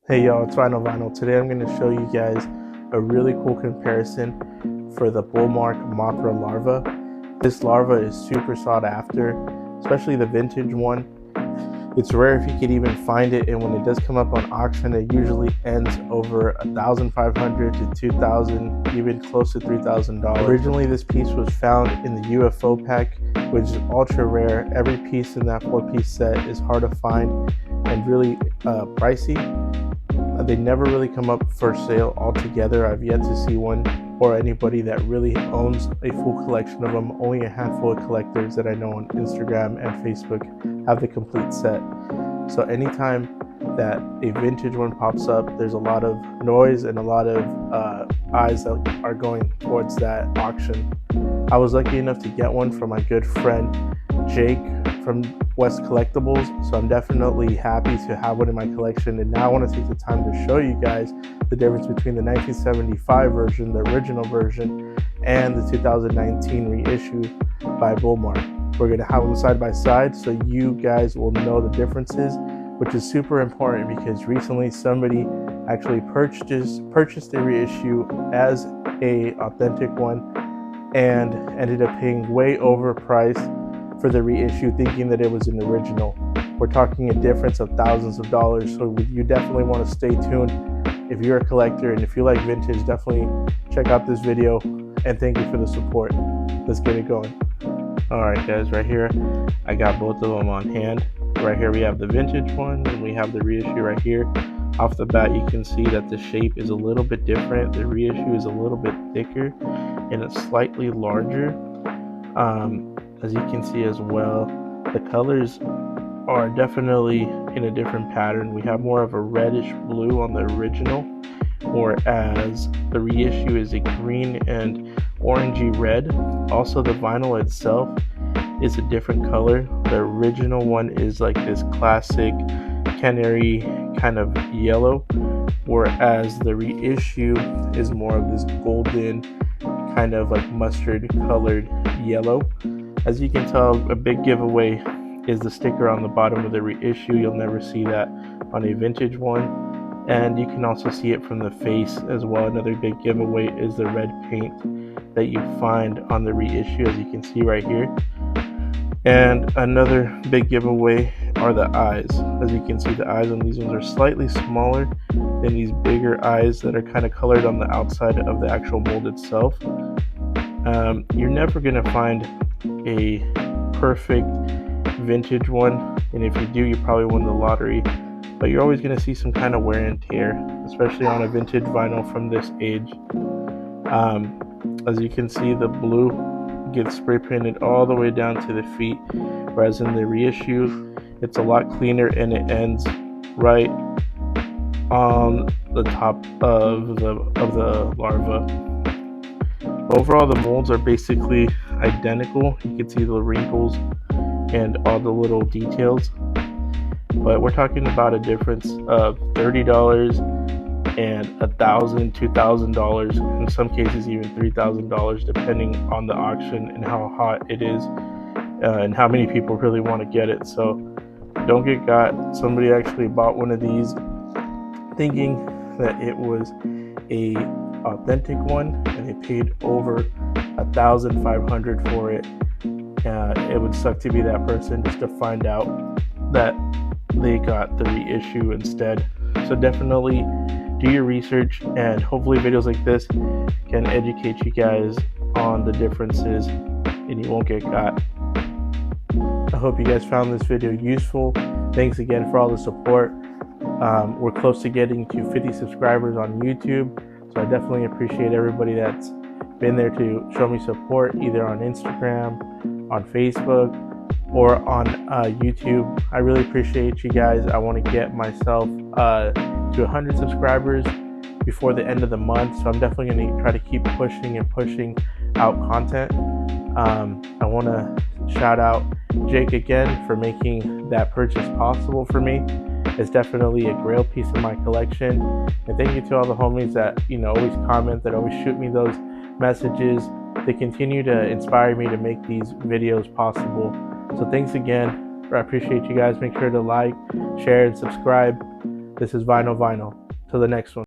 Hey y'all, it's Vinyl Vinyl. Today I'm going to show you guys a really cool comparison for the Bullmark Mothera larva. This larva is super sought after, especially the vintage one. It's rare if you could even find it, and when it does come up on auction, it usually ends over $1,500 to $2,000, even close to $3,000. Originally, this piece was found in the UFO pack, which is ultra rare. Every piece in that 4-piece set is hard to find and really pricey. They never really come up for sale altogether. I've yet to see one or anybody that really owns a full collection of them. Only a handful of collectors that I know on Instagram and Facebook have the complete set. So anytime that a vintage one pops up, there's a lot of noise and a lot of eyes that are going towards that auction. I was lucky enough to get one from my good friend Jake from West Collectibles, so I'm definitely happy to have one in my collection. And now I want to take the time to show you guys the difference between the 1975 version, the original version, and the 2019 reissue by Bullmark. We're going to have them side by side so you guys will know the differences, which is super important because recently somebody actually purchased a reissue as a authentic one and ended up paying way overpriced for the reissue, thinking that it was an original. We're talking a difference of thousands of dollars, so you definitely want to stay tuned if you're a collector, and if you like vintage, definitely check out this video, and thank you for the support. Let's get it going. Alright guys, right here I got both of them on hand. Right here we have the vintage one and we have the reissue right here. Off the bat you can see that the shape is a little bit different. The reissue is a little bit thicker and it's slightly larger. As you can see as well, the colors are definitely in a different pattern. We have more of a reddish blue on the original, whereas the reissue is a green and orangey red. Also the vinyl itself is a different color. The original one is like this classic canary kind of yellow, whereas the reissue is more of this golden kind of like mustard colored yellow. As you can tell, a big giveaway is the sticker on the bottom of the reissue. You'll never see that on a vintage one. And you can also see it from the face as well. Another big giveaway is the red paint that you find on the reissue, as you can see right here. And another big giveaway are the eyes. As you can see, the eyes on these ones are slightly smaller than these bigger eyes that are kind of colored on the outside of the actual mold itself. You're never going to find a perfect vintage one, and if you do, you probably won the lottery, but you're always going to see some kind of wear and tear, especially on a vintage vinyl from this age. As you can see, the blue gets spray painted all the way down to the feet, whereas in the reissue it's a lot cleaner and it ends right on the top of the larva. Overall, the molds are basically identical. You can see the wrinkles and all the little details, but we're talking about a difference of $30 and $1,000, $2,000, in some cases even $3,000, depending on the auction and how hot it is and how many people really want to get it. So don't get got. Somebody actually bought one of these thinking that it was a authentic one, and they paid over $1,500 for it. It would suck to be that person just to find out that they got the reissue instead. So definitely do your research, and hopefully videos like this can educate you guys on the differences and you won't get got. I hope you guys found this video useful. Thanks again for all the support. We're close to getting to 50 subscribers on YouTube, so I definitely appreciate everybody that's been there to show me support, either on Instagram, on Facebook, or on YouTube. I really appreciate you guys. I want to get myself to 100 subscribers before the end of the month, so I'm definitely going to try to keep pushing out content. I want to shout out Jake again for making that purchase possible for me. It's definitely a grail piece in my collection, and thank you to all the homies that always comment, that always shoot me those messages. They continue to inspire me to make these videos possible. So thanks again. I appreciate you guys. Make sure to like, share, and subscribe. This is Vinyl. Till the next one.